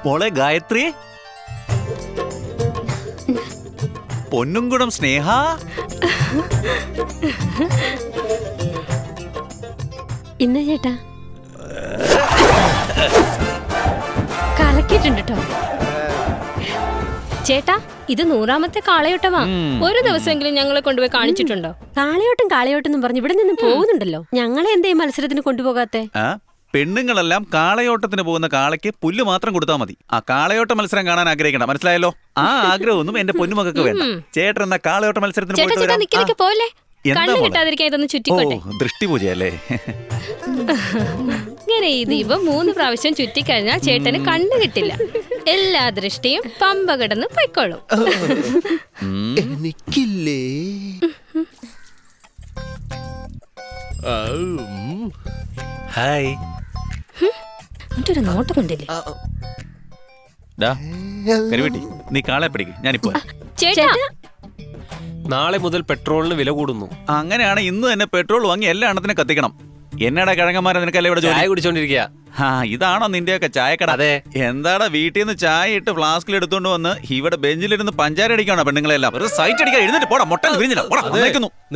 മോളെ ഗായത്രി, പൊന്നുംകുടം സ്നേഹ, ഇന്ന ചേട്ടാ കലക്കിയിട്ടുണ്ട് കേട്ടോ ചേട്ടാ. ഇത് 100ാമത്തെ കാളയോട്ടമാ. ഒരു ദിവസമെങ്കിലും ഞങ്ങളെ കൊണ്ടുപോയി കാണിച്ചിട്ടുണ്ടോ? കാളയോട്ടം എന്ന് പറഞ്ഞു ഇവിടെ നിന്ന് പോകുന്നുണ്ടല്ലോ. ഞങ്ങളെ എന്തേ മത്സരത്തിന് കൊണ്ടുപോകാത്തെ? പെണ്ണുങ്ങളെല്ലാം കാളയോട്ടത്തിന് പോകുന്ന കാളയ്ക്ക് പുല്ല് മാത്രം കൊടുത്താൽ മതി. ആ കാളയോട്ട മത്സരം കാണാൻ ആഗ്രഹിക്കണം, മനസ്സിലായല്ലോ? ആ ആഗ്രഹമൊന്നും എന്റെ പൊന്നുമകൾക്ക് വേണ്ട. ചേട്ടൻ എന്നാ കാളയോട്ട മത്സരത്തിന് പോലെ കണ്ണു കിട്ടാതിരിക്കാൻ ഇതൊന്ന് ചുറ്റിക്കോട്ടെ. ദൃഷ്ടിപൂജയല്ലേ? ഇങ്ങനെ ഈ ദീപം 3 പ്രാവശ്യം ചുറ്റിക്കഴിഞ്ഞാൽ ചേട്ടന് കണ്ണു കിട്ടില്ല. എല്ലാ ദൃഷ്ടിയും പമ്പ കിടന്ന് പൊയ്ക്കോളും. എനിക്കില്ലേ? ഹായ്. മറ്റൊരു നോട്ടം കണ്ടില്ലേ? കരുവെട്ടി, നീ കാളെ പിടിക്ക്, ഞാനിപ്പോ. ചേട്ടാ നാളെ മുതൽ പെട്രോളിന് വില കൂടുന്നു. അങ്ങനെയാണ് ഇന്ന് തന്നെ പെട്രോൾ വാങ്ങി എല്ലാ എണ്ണത്തിനും കത്തിക്കണം. എന്നാടാ കിഴങ്ങന്മാരെ, നിനക്കല്ലേ ഇവിടെ ചായ കുടിച്ചോണ്ടിരിക്കുക. ഇതാണോ നിന്റെയൊക്കെ ചായക്കട? അതെ. എന്താടാ വീട്ടിൽ നിന്ന് ചായ ഇട്ട് ഫ്ലാസ്കിൽ എടുത്തോണ്ട് വന്ന് ഇവിടെ ബെഞ്ചിലിരുന്ന് പഞ്ചാര അടിക്കാണോ പെണ്ണുങ്ങളെല്ലാം? ഒരു സൈറ്റ് അടിക്കാൻ എഴുന്നേറ്റ് പോടാ, മുട്ട വിരിഞ്ഞില്ല.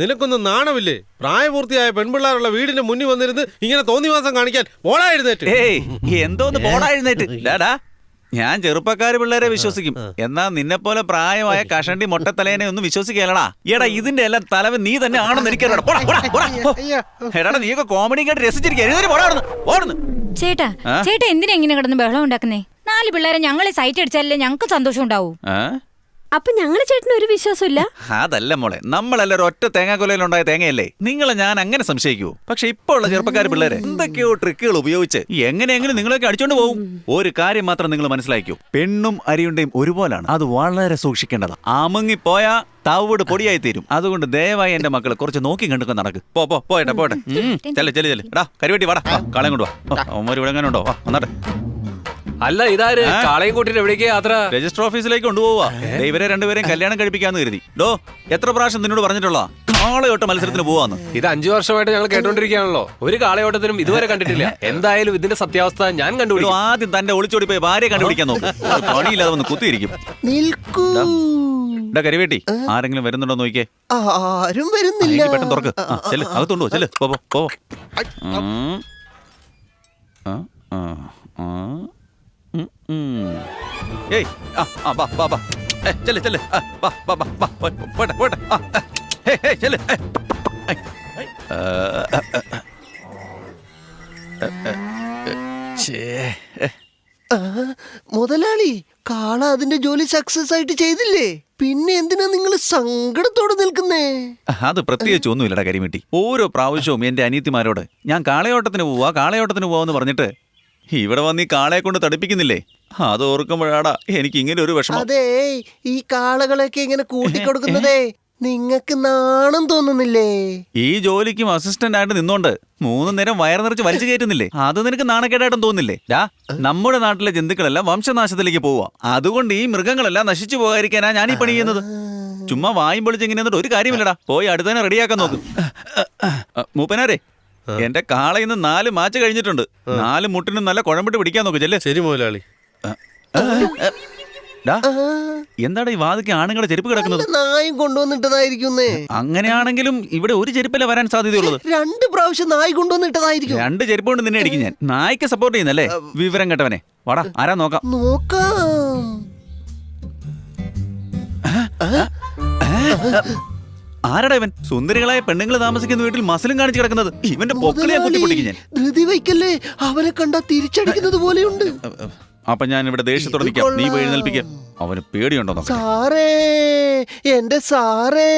നിനക്കൊന്നും നാണമില്ലേ? പ്രായപൂർത്തിയായ പെൺപിള്ളേരുള്ള വീടിന്റെ മുന്നിൽ വന്നിരുന്ന് ഇങ്ങനെ തോന്നിവാസം കാണിക്കാൻ പോടാ എഴുന്നേറ്റ്. എന്തോന്ന് പോടാ എഴുന്നേറ്റ്? ഡാടാ, ഞാൻ ചെറുപ്പക്കാര് പിള്ളേരെ വിശ്വസിക്കും, എന്നാ നിന്നെ പോലെ പ്രായമായ കഷണ്ടി മൊട്ടത്തലേനെ ഒന്നും വിശ്വസിക്കലടാ. എടാ, ഇതിന്റെ എല്ലാം തലവൻ നീ തന്നെ ആണെന്ന് എനിക്കറിയാം. നീയൊക്കെ കോമഡി കേട്ട് രസിച്ചിരിക്കുന്നു. ചേട്ടാ എന്തിനാ ഇങ്ങനെ കിടന്ന് ബഹളം ഉണ്ടാക്കുന്നേ? 4 പിള്ളേരെ ഞങ്ങളെ സൈറ്റ് അടിച്ചാലല്ലേ ഞങ്ങൾക്ക് സന്തോഷം ഉണ്ടാവും. അപ്പൊ ഞങ്ങളെ ചേട്ടന് ഒരു വിശ്വാസമില്ല? അതല്ല മോളെ, നമ്മളെല്ലാരും ഒറ്റ തേങ്ങാക്കൊലയിലുണ്ടായ തേങ്ങയല്ലേ. നിങ്ങളെ ഞാൻ അങ്ങനെ സംശയിക്കൂ? പക്ഷെ ഇപ്പൊ ഉള്ള ചെറുപ്പക്കാർ പിള്ളേരെ എന്തൊക്കെയോ ട്രിക്കുകൾ ഉപയോഗിച്ച് എങ്ങനെയെങ്കിലും നിങ്ങളൊക്കെ അടിച്ചോണ്ട് പോകും. ഒരു കാര്യം മാത്രം നിങ്ങൾ മനസ്സിലാക്കൂ, പെണ്ണും അരിയുണ്ടയും ഒരുപോലാണ്. അത് വളരെ സൂക്ഷിക്കേണ്ടതാ. ആമങ്ങിപ്പോയാ തവിട് പൊടിയായി തീരും. അതുകൊണ്ട് ദയവായി എന്റെ മക്കളെ കുറച്ച് നോക്കി കണ്ടൊക്കെ നടക്ക്. പോട്ടെ ചെല്ല്. എടാ കരുവെട്ടി വാടാ, കാളയും കൊണ്ടുവാ. അവന്മാർ ഇവിടെ എങ്ങനെ ഉണ്ടോ? വന്നാട്ടെ. അല്ല, ഇതാര് കാളയും കൂട്ടിട്ട് എവിടേക്ക് യാത്ര? രജിസ്റ്റർ ഓഫീസിലേക്ക് കൊണ്ടുപോവാ. ഇവരെ രണ്ടുപേരെയും കല്യാണം കഴിപ്പിക്കാന്ന് കരുതി. എത്ര പ്രാവശ്യം നിന്നോട് പറഞ്ഞിട്ടുള്ള കാളയോട്ട മത്സരത്തിന് പോവാന്ന്? ഇത് 5 വർഷമായിട്ട് ഞങ്ങൾ കേട്ടോണ്ടിരിക്കുകയാണല്ലോ. ഒരു കാളയോട്ടത്തിനും ഇതുവരെ കണ്ടിട്ടില്ല. എന്തായാലും ഇതിന്റെ സത്യാവസ്ഥ ഞാൻ കണ്ടുപിടിക്കും. ആദ്യം തന്റെ ഒളിച്ചോടി പോയി ഭാര്യ കണ്ടുപിടിക്കാൻ നോക്കും. പണിയില്ലാതെ വന്ന് കുത്തിയിരിക്കും. കരുവേട്ടി, ആരെങ്കിലും വരുന്നുണ്ടോ നോക്കിയേ. ആരും വരുന്നില്ല. പെട്ടെന്ന് തുറക്ക്. അകത്തുണ്ടോ? ചെല്ല്. പോ. ഏയ്, ബാ. ചെല്ല്. പോട്ടെ. ചെല്ല്. മുതലാളി, കാള അതിന്റെ ജോലി സക്സസ് ആയിട്ട് ചെയ്തില്ലേ? പിന്നെ എന്തിനാ നിങ്ങൾ സങ്കടത്തോടെ നിൽക്കുന്നേ? അത് പ്രത്യേകിച്ച് ഒന്നുമില്ലടാ കരിമീട്ടി. ഓരോ പ്രാവശ്യവും എന്റെ അനിയത്തിമാരോട് ഞാൻ കാളയോട്ടത്തിന് പോവാന്ന് പറഞ്ഞിട്ട് ഇവിടെ വന്ന് ഈ കാളയെ കൊണ്ട് തടിപ്പിക്കുന്നില്ലേ? അത് ഓർക്കുമ്പോഴാടാ എനിക്ക് ഇങ്ങനെ ഒരു വിഷമം. അതെ, ഈ കാളകളൊക്കെ ഇങ്ങനെ കൂട്ടിക്കൊടുക്കുന്നതേ നിങ്ങക്ക് നാണം തോന്നുന്നില്ലേ? ഈ ജോലിക്കും അസിസ്റ്റന്റ് ആയിട്ട് നിന്നോണ്ട് 3 നേരം വയറ് നിറച്ച് വലിച്ചു കയറ്റുന്നില്ലേ? അത് നിനക്ക് നാണക്കേടായിട്ടും തോന്നില്ലേ? നമ്മുടെ നാട്ടിലെ ജന്തുക്കളെല്ലാം വംശനാശത്തിലേക്ക് പോവാ. അതുകൊണ്ട് ഈ മൃഗങ്ങളെല്ലാം നശിച്ചു പോകാതിരിക്കാനാ ഞാൻ ഈ പണി ചെയ്യുന്നത്. ചുമ്മാ വായും പൊളിച്ച് ഇങ്ങനെ എന്നിട്ട് ഒരു കാര്യമില്ലടാ. പോയി അടുത്തന്നെ റെഡിയാക്കാൻ നോക്ക്. മൂപ്പനാരെ, എന്റെ കാള ഇന്ന് 4 മാച്ച് കഴിഞ്ഞിട്ടുണ്ട്. 4 മുട്ടിനും നല്ല കുഴമ്പിട്ട് പിടിക്കാൻ നോക്ക്. ചെല്ലേ. ശരി മുതലാളി. എന്താണ് ഈ വാതിക്ക് ആണുങ്ങളുടെ ചെരുപ്പ് കിടക്കുന്നത്? നായും കൊണ്ടുവന്നിട്ടതായിരിക്കുന്നേ. അങ്ങനെയാണെങ്കിലും ഇവിടെ ഒരു ചെരുപ്പല്ലേ വരാൻ സാധ്യതയുള്ളത്? 2 പ്രാവശ്യം നായി കൊണ്ടുവന്നിട്ടതായിരിക്കും. 2 ചെരുപ്പ് കൊണ്ട് നിന്നെ അടിക്കും ഞാൻ. നായ്ക്ക് സപ്പോർട്ട് ചെയ്യുന്നല്ലേ വിവരം കേട്ടവനെ. വാടാ, ആരാ നോക്കാം. ആരടാ ഇവൻ? സുന്ദരികളായ പെണ്ണുങ്ങൾ താമസിക്കുന്ന വീട്ടിൽ മസിലും കാണിച്ചു കിടക്കുന്നത്. ഇവന്റെ പൊക്കളിയാ കുത്തിപ്പൊട്ടിക്കും ഞാൻ. ധൃതി വയ്ക്കല്ലേ, അവനെ കണ്ടാ തിരിച്ചടിക്കുന്നത് പോലെയുണ്ട്. അപ്പൊ ഞാൻ ഇവിടെ ദേഷ്യത്തോടെ നിൽക്കാം. നീ പോയി എഴുന്നേൽപ്പിക്കാം. അവന് പേടിയുണ്ടോ? സാറേ, എന്റെ സാറേ,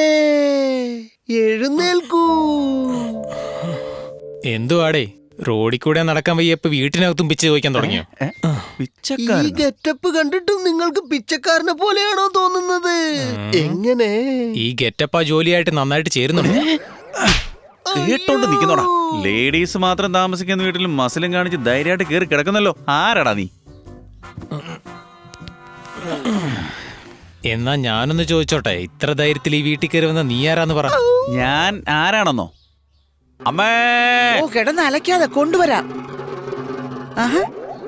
എഴുന്നേൽക്കൂ. എന്തുവാടേ, റോഡിൽ കൂടെ നടക്കാൻ വയ്യപ്പോ വീട്ടിനകത്തും പിച്ച ചോദിക്കാൻ തുടങ്ങിയോ? ഈ ഗെറ്റപ്പ് കണ്ടിട്ടും നിങ്ങൾക്ക് പിച്ചക്കാരനെ പോലെയാണോ തോന്നുന്നത്? എങ്ങനെ? ഈ ഗെറ്റപ്പ് ആ ജോലിയായിട്ട് നന്നായിട്ട് ചേരുന്നുണ്ട്. കേട്ടോണ്ട് നിൽക്കുന്നോടാ. ലേഡീസ് മാത്രം താമസിക്കുന്ന വീട്ടിൽ മസിലും കാണിച്ച് ധൈര്യമായിട്ട് കയറി കിടക്കുന്നല്ലോ. ആരാടാ നീ? എന്നാ ഞാനൊന്ന് ചോദിച്ചോട്ടെ, ഇത്ര ധൈര്യത്തിൽ ഈ വീട്ടിൽ കയറി വന്ന നീ ആരാന്ന് പറ. ഞാൻ ആരാണെന്നോ? അമ്മേ, കിടന്ന് അലക്കാതെ കൊണ്ടുവരാം.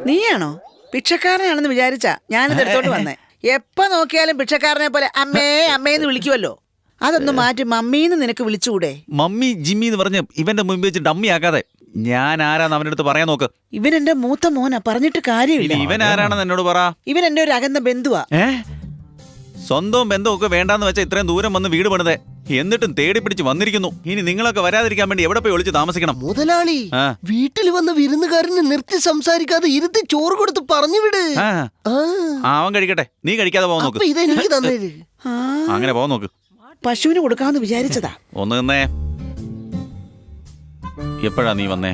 നീയാണോ? ഭിക്ഷക്കാരനാണെന്ന് വിചാരിച്ചാ ഞാനിത് എടുത്തോണ്ട് വന്നേ. എപ്പോ നോക്കിയാലും ഭിക്ഷക്കാരനെ പോലെ അമ്മേ അമ്മേന്ന് വിളിക്കുമല്ലോ. അതൊന്ന് മാറ്റി മമ്മീന്ന് നിനക്ക് വിളിച്ചുകൂടെ? മമ്മി ജിമ്മി എന്ന് പറഞ്ഞ് ഇവന്റെ മുമ്പിൽ വെച്ച് ഡമ്മി ആക്കാതെ. ഞാൻ ആരാന്ന് അവന്റെ അടുത്ത് പറയാൻ നോക്ക്. ഇവൻ എന്റെ മൂത്ത മോനാ, പറഞ്ഞിട്ട് കാര്യമില്ല. ഇനി ഇവൻ ആരാണെന്ന് എന്നോട് പറ. ഇവൻ എന്റെ ഒരു അകന്ന ബന്ധുവാ. സ്വന്തവും ബന്ധവും ഒക്കെ വേണ്ടാന്ന് വെച്ചാൽ ഇത്രയും ദൂരം വന്ന് വീട് പണിതേ, എന്നിട്ടും തേടി പിടിച്ച് വന്നിരിക്കുന്നു. ഇനി നിങ്ങളൊക്കെ വരാതിരിക്കാൻ വേണ്ടി എവിടെ പോയി ഒളിച്ച് താമസിക്കണം? മുതലാളി, ആ. വീട്ടിൽ വന്ന വിരുന്നുകാരന് നിർത്തി സംസാരിക്കാതെ ഇരുത്തി ചോറ് കൊടുത്ത് പറഞ്ഞു വിട്. ആ. ആ. ആ, അവൻ കഴിക്കട്ടെ, നീ കഴിക്കാതെ പോകാൻ നോക്ക്. അപ്പൊ ഇതെനിക്ക് തന്നേര്. ആ, അങ്ങനെ പോകാൻ നോക്ക്. പശുവിന് കൊടുക്കാന്ന് വിചാരിച്ചതാ. ഒന്ന് നിന്നേ. എപ്പോഴാ നീ വന്നേ?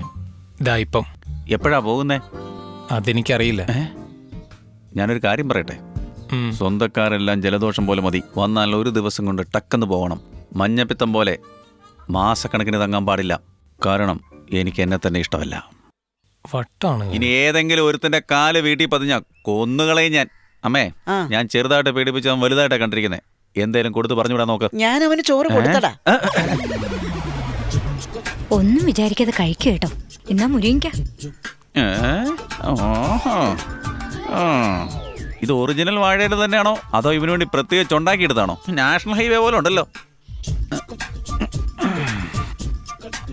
ഇതാ ഇപ്പം. എപ്പോഴാ പോകുന്നേ? അതെനിക്കറിയില്ല. ഞാനൊരു കാര്യം പറയട്ടെ. ഉം. സ്വന്തക്കാരെല്ലാം ജലദോഷം പോലെ മതി. വന്നാൽ ഒരു ദിവസം കൊണ്ട് ടക്കെന്ന് പോകണം. മഞ്ഞപ്പിത്തം പോലെ മാസക്കണക്കിന് തങ്ങാൻ പാടില്ല. കാരണം എനിക്ക് എന്നെ തന്നെ ഇഷ്ടമല്ല. വട്ടാണ്. ഇനി ഏതെങ്കിലും ഒരുത്തിന്റെ കാല് വീട്ടിൽ പതിഞ്ഞാ കൊന്നുകളയും ഞാൻ. അമ്മേ, ആ. ഞാൻ ചെറുതായിട്ട് പേടിപ്പിച്ച് അവൻ വലുതായിട്ടാ കണ്ടിരിക്കുന്നേ. എന്തേലും കൊടുത്ത് പറഞ്ഞുവിടാൻ നോക്ക്. ഞാൻ അവന് ചോറ് കൊടുത്തടാ. ഒന്നും വിചാരിക്കാതെ കഴിക്കുക കേട്ടോ. എന്നാ മുരിങ്ങിക്ക. ഏ? ഓഹോ. ആ. ഇത് ഒറിജിനൽ വാഴയുടെ തന്നെയാണോ അതോ ഇവന് വേണ്ടി പ്രത്യേകിച്ച് ഉണ്ടാക്കിയെടുത്താണോ? നാഷണൽ ഹൈവേ പോലെ ഉണ്ടല്ലോ.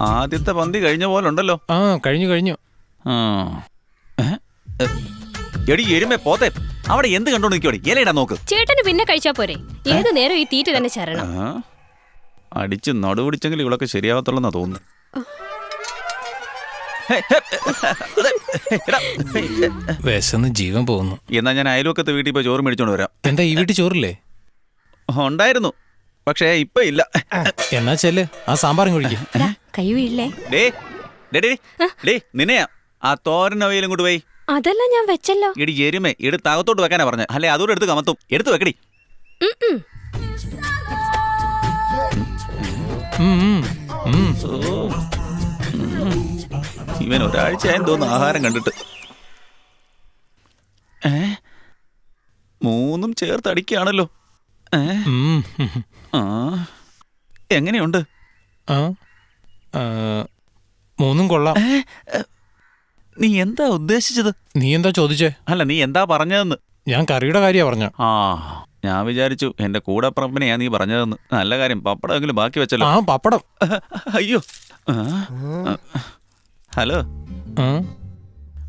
ആദ്യത്തെ പന്തി കഴിഞ്ഞ പോലെ ഉണ്ടല്ലോ. ആ കഴിഞ്ഞു. ആ. ഏ? എടി എരുമേ പോത്തെ, അവിടെ എന്ത് കണ്ടോണ്ട് നിൽക്കോടി? ഇലയിടാൻ നോക്ക്. ചേട്ടന് പിന്നെ കഴിച്ചാ പോരെ? ഏത് നേരം ഈ തീറ്റ തന്നെ ചരണം. ആ. അടിച്ച് നടുപിടിച്ചെങ്കിൽ ഇവളൊക്കെ ശരിയാവത്തുള്ളെന്നാ തോന്നുന്നു. വിശന്ന് ജീവൻ പോകുന്നു. എന്നാ ഞാൻ അയൽവക്കത്തെ വീട്ടിൽ പോയി ചോറ് മേടിച്ചോണ്ട് വരാം. എന്താ ഈ വീട്ടിൽ ചോറില്ലേ? ഉണ്ടായിരുന്നു, പക്ഷേ ഇപ്പൊ ഇല്ല. എന്നാ ചെല്ല്, ആ സാമ്പാറും കഴിക്കും. കൈ വീഴില്ലേ? നിന്നെയാ ആ തോരൻ അവയിലും കൊണ്ട് പോയി. അതെല്ലാം ഞാൻ വെച്ചല്ലോ. എടി എരുമേ, എടുത്ത് അകത്തോട്ട് വെക്കാനാ പറഞ്ഞ. അല്ലെ അതോടെ എടുത്ത് കമത്തും. എടുത്ത് വെക്കടി. ഇവൻ ഒരാഴ്ചയായും തോന്നുന്നു ആഹാരം കണ്ടിട്ട്. മൂന്നും ചേർത്ത് അടിക്കുകയാണല്ലോ. ആ. എങ്ങനെയുണ്ട്? മൂന്നും കൊള്ളാം. നീ എന്താ ഉദ്ദേശിച്ചത്? നീ എന്താ ചോദിച്ചേ? അല്ല, നീ എന്താ പറഞ്ഞതെന്ന്. ഞാൻ കറിയുടെ കാര്യ പറഞ്ഞ. ആ, ഞാൻ വിചാരിച്ചു എന്റെ കൂടെ പറമ്പിനെയാ നീ പറഞ്ഞതെന്ന്. നല്ല കാര്യം, പപ്പടമെങ്കിലും ബാക്കി വെച്ചല്ലോ. ആ പപ്പടം. അയ്യോ. ഹലോ,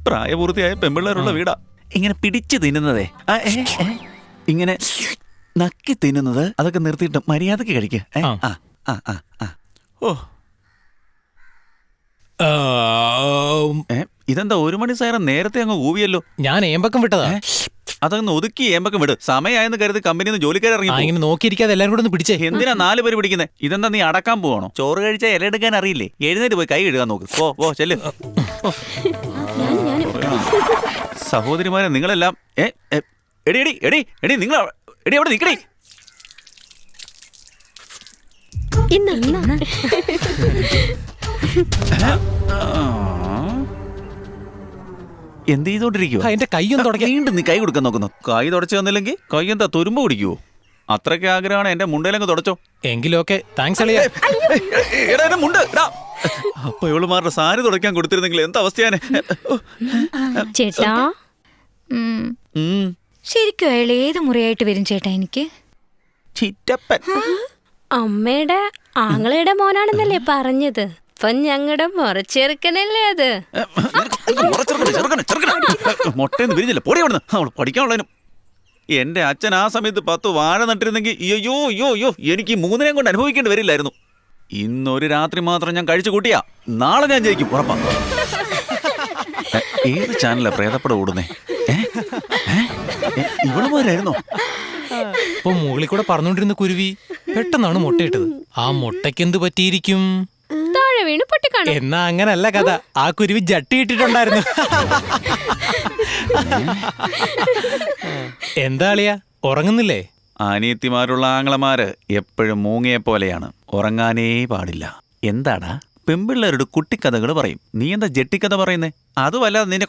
പ്രായപൂർത്തിയായ പെമ്പിള്ളേരുള്ള വീടാ. ഇങ്ങനെ പിടിച്ചു തിന്നുന്നതേ, ഇങ്ങനെ നക്കി തിന്നുന്നത്, അതൊക്കെ നിർത്തിയിട്ട് മര്യാദക്ക് കഴിക്കുക. ഓ, ഇതെന്താ 1 മണി സൈറൻ നേരത്തെ അങ്ങ് ഊവിയല്ലോ. ഞാൻ ഏമ്പക്കം വിട്ടതാ. അതങ്ങ് ഒതുക്കി ഏമ്പക്കം വിട്. സമയമായെന്ന് കരുതി കമ്പനിന്ന് ജോലിക്കാർ ഇറങ്ങി. ഇങ്ങനെ നോക്കിയിരിക്കാതെ എല്ലാരും കൂടെ ഒന്ന് പിടിച്ചേ. എന്തിനാ 4 പേര് പിടിക്കുന്നത്? ഇതെന്താ നീ അടക്കാൻ പോവാണോ? ചോറ് കഴിച്ചാൽ ഇല എടുക്കാൻ അറിയില്ലേ? എഴുന്നേറ്റ് പോയി കൈ കഴുകാൻ നോക്ക്. ഓ ചെല്ല്. സഹോദരിമാരെ നിങ്ങളെല്ലാം എടി എടി എടി എടി നിങ്ങൾ എടി അവിടെ നിക്കടി. എന്ത് ചെയ്തോണ്ടിരിക്കുവോ? എന്റെ കൈയൊന്നും തുടങ്ങി. വീണ്ടും നീ കൈ കൊടുക്കാൻ നോക്കുന്നു. കൈ തുടച്ചു തന്നില്ലെങ്കിൽ കൈ എന്താ തുരുമ്പ് കുടിക്കുവോ? അത്രയ്ക്ക് ആഗ്രഹമാണ് എന്റെ മുണ്ടയിലങ്ങ് തുടച്ചോ. എങ്കിലൊക്കെ താങ്ക്സ് അളിയാ. അപ്പൊ ഇവളുമാരുടെ സാരി തുടയ്ക്കാൻ കൊടുത്തിരുന്നെങ്കിൽ എന്താ അവസ്ഥയാണ്? ചേട്ടാ, ശരിക്കും അയാൾ ഏത് മുറിയായിട്ട് വരും ചേട്ടാ? എനിക്ക് ചിറ്റപ്പൻ അമ്മയുടെ ആങ്ങളയുടെ മോനാണെന്നല്ലേ പറഞ്ഞത്? ഇപ്പൊ ഞങ്ങളുടെ മുറച്ചെറുക്കനല്ലേ അത്? മൊട്ടയെന്ന് വിരിഞ്ഞില്ല, പൊടി അവിടുന്ന്. അവൾ പഠിക്കാനുള്ളതിനും. എന്റെ അച്ഛൻ ആ സമയത്ത് 10 വാഴ നട്ടിരുന്നെങ്കിൽ അയ്യോ എനിക്ക് 3 കൊണ്ട് അനുഭവിക്കേണ്ടി വരില്ലായിരുന്നു. ഇന്നൊരു രാത്രി മാത്രം ഞാൻ കഴിച്ചു കൂട്ടിയാ നാളെ ഞാൻ ജയിക്കും, ഉറപ്പാ. ഏത് ചാനലാ പ്രേതപ്പട ഓടുന്നേ? ഇവളുമാരായിരുന്നോ? ഇപ്പൊ മുകളിൽ കൂടെ പറഞ്ഞോണ്ടിരുന്ന കുരുവി പെട്ടെന്നാണ് മുട്ടയിട്ടത്. ആ മുട്ടയ്ക്ക് എന്ത് പറ്റിയിരിക്കും? താഴെ വീണ് പൊട്ടിക്കാണും. എന്നാ അങ്ങനല്ല കഥ. ആ കുരുവി ജട്ടി ഇട്ടിട്ടുണ്ടായിരുന്നു. എന്താ അളിയാ, ഉറങ്ങുന്നില്ലേ? അനിയത്തിമാരുള്ള ആങ്ങളമാര് എപ്പോഴും മൂങ്ങയെ പോലെയാണ്, ഉറങ്ങാനേ പാടില്ല. എന്താടാ, പെമ്പിള്ളേരുടെ കുട്ടിക്കഥകൾ പറയും. നീ എന്താ ജെട്ടിക്കഥ പറയുന്നേ? അതുമല്ലാതെ നിന്റെ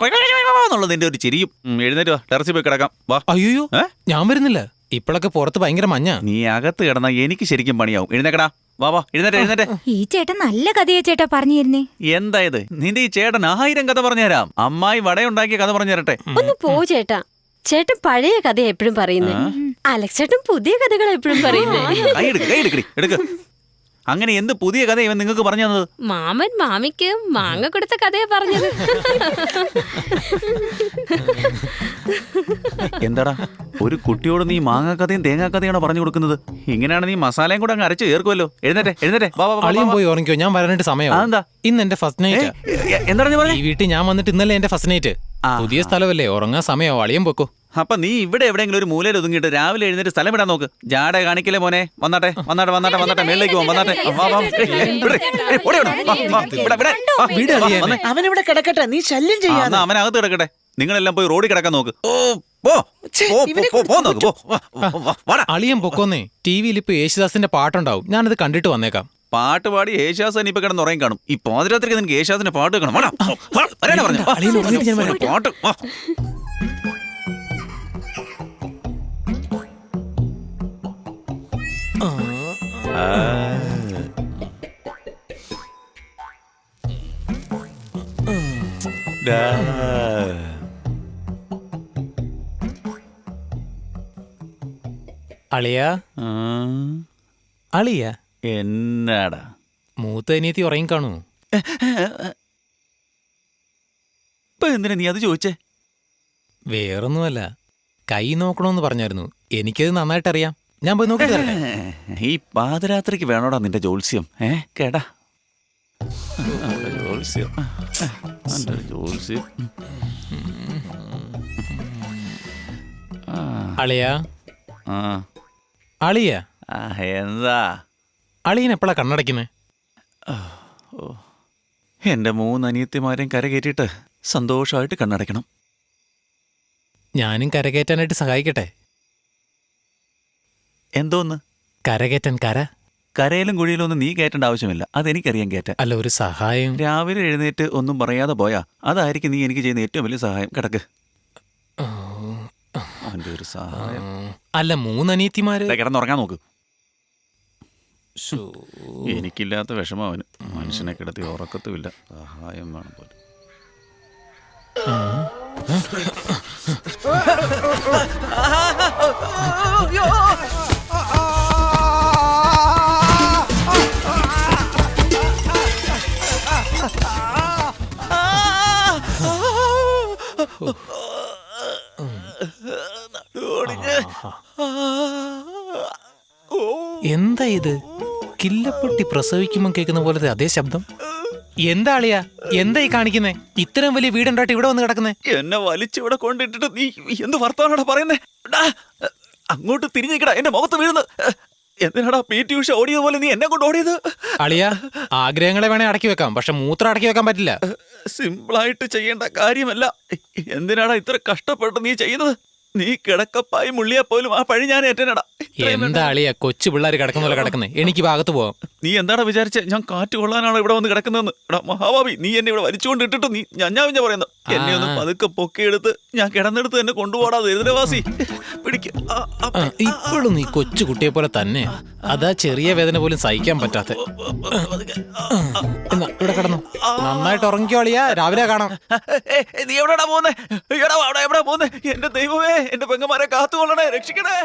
എന്നുള്ളത് നിന്റെ ഒരു ചിരിയും. എഴുന്നേറ്റ് വാ, ടെറസിൽ പോയി കിടക്കാം. വാ. അയ്യോ, ഞാൻ വരുന്നില്ല. ഇപ്പോഴൊക്കെ പുറത്ത് ഭയങ്കര മഞ്ഞാ. നീ അകത്ത് കിടന്നാ എനിക്ക് ശരിക്കും പണിയാവും. എഴുന്നേക്കടാ, വാ വാ, എഴുന്നേറ്റെ. ഈ ചേട്ടൻ നല്ല കഥയാ ചേട്ടാ പറഞ്ഞു തരുന്നേ. എന്തായത്? നിന്റെ ഈ ചേട്ടൻ 1000 കഥ പറഞ്ഞുതരാം. അമ്മായി വടയുണ്ടാക്കിയ കഥ പറഞ്ഞു തരട്ടെ. ഒന്ന് പോ ചേട്ടാ. ചേട്ടൻ പഴയ കഥ എപ്പോഴും പറയുന്നേ. അലക്സ് ചേട്ടൻ പുതിയ കഥകൾ എപ്പോഴും പറയുന്നേ. എടുക്ക്. അങ്ങനെ എന്ത് പുതിയ കഥ ഇവൻ നിങ്ങൾക്ക് പറഞ്ഞു തന്നത്? മാമൻ മാമിക്ക് മാങ്ങ കൊടുത്ത കഥയാ പറഞ്ഞത്. എന്താടാ, ഒരു കുട്ടിയോട് നീ മാങ്ങാ കഥയും തേങ്ങാ കഥയാണോ പറഞ്ഞു കൊടുക്കുന്നത്? ഇങ്ങനെയാണ് നീ മസാലയും കൂടെ അങ്ങ് അരച്ച് ചേർക്കുമല്ലോ. എഴുന്നേറ്റെ. വാ, വാ, വാ, അളിയൻ വാ. പോയി ഉറങ്ങിക്കോ, ഞാൻ വരാനായിട്ട് സമയം. അതെന്താ? ഇന്ന് എന്റെ ഫസ്റ്റ് നൈറ്റ്. എന്താണ് നീ പറഞ്ഞേ? ഈ വീട്ടിൽ ഞാൻ വന്നിട്ട് ഇന്നലെ എന്റെ ഫസ്റ്റ് നൈറ്റ്. പുതിയ സ്ഥലമല്ലേ, ഉറങ്ങാൻ സമയമോ. അളിയൻ പൊക്കോ. അപ്പൊ നീ ഇവിടെ എവിടെയെങ്കിലും ഒരു മൂലയിൽ ഒതുങ്ങിയിട്ട് രാവിലെ എഴുന്നേറ്റ് സ്ഥലം വിടാൻ നോക്ക്. ജാട കാണിക്കലേ മോനെ. വന്നാട്ടെ മേളിലേക്ക് പോകാം. വീട് അളിയൻ. അവനിവിടെ കിടക്കട്ടെ, നീ ശല്യം ചെയ്യാതെ. അവനകത്ത് കിടക്കട്ടെ. നിങ്ങളെല്ലാം പോയി റോഡിൽ കിടക്കാൻ നോക്ക്. അളിയൻ പൊക്കോന്നേ. ടിവിയിൽ ഇപ്പൊ യേശുദാസിന്റെ പാട്ടുണ്ടാവും, ഞാനത് കണ്ടിട്ട് വന്നേക്കാം. പാട്ട് പാടി യേശുദാസൻ ഇപ്പൊ കിടന്ന് ഉറങ്ങി കാണും. ഈ പാതിരാത്രിക്ക് നിനക്ക് യേശുദാസിന്റെ പാട്ട് കാണും. അളിയൻ ഉറങ്ങിയിട്ട് ഞാൻ വരാം. പാട്ട് അളിയാ, അളിയാ, എന്നാടാ മൂത്ത അനിയത്തി ഉറങ്ങി കാണൂ. ഇപ്പൊ എന്തിനാ നീ അത് ചോദിച്ചേ? വേറൊന്നുമല്ല, കൈ നോക്കണോന്ന് പറഞ്ഞായിരുന്നു. എനിക്കത് നന്നായിട്ട് അറിയാം. ഞാൻ പോയി നോക്കി തരട്ടെ? ഈ പാതിരാത്രിക്ക് വേണോടാ നിന്റെ ജോത്സ്യം? കേടാ ജോത്സ്യം. അളിയാ, ആ അളിയാ, എന്താ? അളിയൻ എപ്പോഴാ കണ്ണടയ്ക്കുന്നേ? എന്റെ 3 അനിയത്തിമാരെയും കരകയറ്റിട്ട് സന്തോഷമായിട്ട് കണ്ണടയ്ക്കണം. ഞാനും കരകയറ്റാനായിട്ട് സഹായിക്കട്ടെ? എന്തോന്ന് കരകയറ്റാൻ? കരയിലും കുഴിയിലും ഒന്നും നീ കയറ്റേണ്ട ആവശ്യമില്ല. അതെനിക്കറിയാം കയറ്റാൻ. അല്ല, ഒരു സഹായം. രാവിലെ എഴുന്നേറ്റ് ഒന്നും പറയാതെ പോയാ അതായിരിക്കും നീ എനിക്ക് ചെയ്യുന്ന ഏറ്റവും വലിയ സഹായം. കിടക്ക്. അവന്റെ ഒരു സഹായം. അല്ല, 3 അനിയത്തിമാര്. കിടന്നുറങ്ങാൻ നോക്ക്. എനിക്കില്ലാത്ത വിഷമം അവന്. മനുഷ്യനെ കിടത്തി ഉറക്കത്തുമില്ല. സഹായം വേണം പോലെ. എന്താ ഇത്? കില്ലപ്പൊട്ടി പ്രസവിക്കുമ്പോ കേൾക്കുന്ന പോലത്തെ അതേ ശബ്ദം. എന്താ അളിയാ, എന്താ ഈ കാണിക്കുന്നേ? ഇത്രയും വലിയ വീടുണ്ടായിട്ട് ഇവിടെ വന്ന് കിടക്കുന്നേ? എന്നെ വലിച്ചിവിടെ കൊണ്ടിട്ടിട്ട് നീ എന്ത് വർത്തമാനാടാ പറയുന്നേ? അങ്ങോട്ട് തിരിഞ്ഞിക്കടാ, എന്റെ മുഖത്ത് വീഴുന്നു. എന്തിനാടാ PT ഉഷ ഓടിയത് പോലെ നീ എന്നെ കൊണ്ട് ഓടിയത്? അളിയാ, ആഗ്രഹങ്ങളെ വേണേ അടക്കി വെക്കാം, പക്ഷെ മൂത്രം അടക്കി വെക്കാൻ പറ്റില്ല. സിമ്പിളായിട്ട് ചെയ്യേണ്ട കാര്യമല്ല. എന്തിനാടാ ഇത്ര കഷ്ടപ്പെട്ട് നീ ചെയ്യുന്നത്? നീ കിടക്കപ്പായി മുള്ളിയാ പോലും ആ പഴി ഞാൻ ഏറ്റനടാ. എന്താ അളിയാ, കൊച്ചു പിള്ളേർ കിടക്കുന്ന പോലെ കിടക്കുന്നേ? എനിക്ക് ഭാഗത്ത് പോവാം. നീ എന്താടാ വിചാരിച്ചേ ഞാൻ കാറ്റ് കൊള്ളാനാണ് ഇവിടെ വന്ന് കിടക്കുന്നതെന്ന്? എടാ മഹാഭാവി, നീ എന്നെ ഇവിടെ വലിച്ചുകൊണ്ട് ഇട്ടിട്ട് നീ ഞഞ്ഞാവിഞ്ഞ പറയുന്നു. എന്നെ ഒന്ന് പതുക്കെ പൊക്കിയെടുത്ത് ഞാൻ കിടന്നെടുത്ത് എന്നെ കൊണ്ടുപോടാ ദരിദ്രവാസി. പിടിക്ക്. ഇപ്പോഴും നീ കൊച്ചു കുട്ടിയെ പോലെ തന്നെ. അതാ ചെറിയ വേദന പോലും സഹിക്കാൻ പറ്റാത്ത. എന്നാ ഇവിടെ കിടന്നു നന്നായിട്ട് ഉറങ്ങിക്കോ അളിയാ, രാവിലെ കാണാം. നീ എവിടെടാ പോകുന്നേ? എടാ അവിടെ എവിടെ പോകുന്നേ? എന്റെ ദൈവമേ, എന്റെ പെങ്ങന്മാരെ കാത്തുകൊള്ളണേ, രക്ഷിക്കണേ.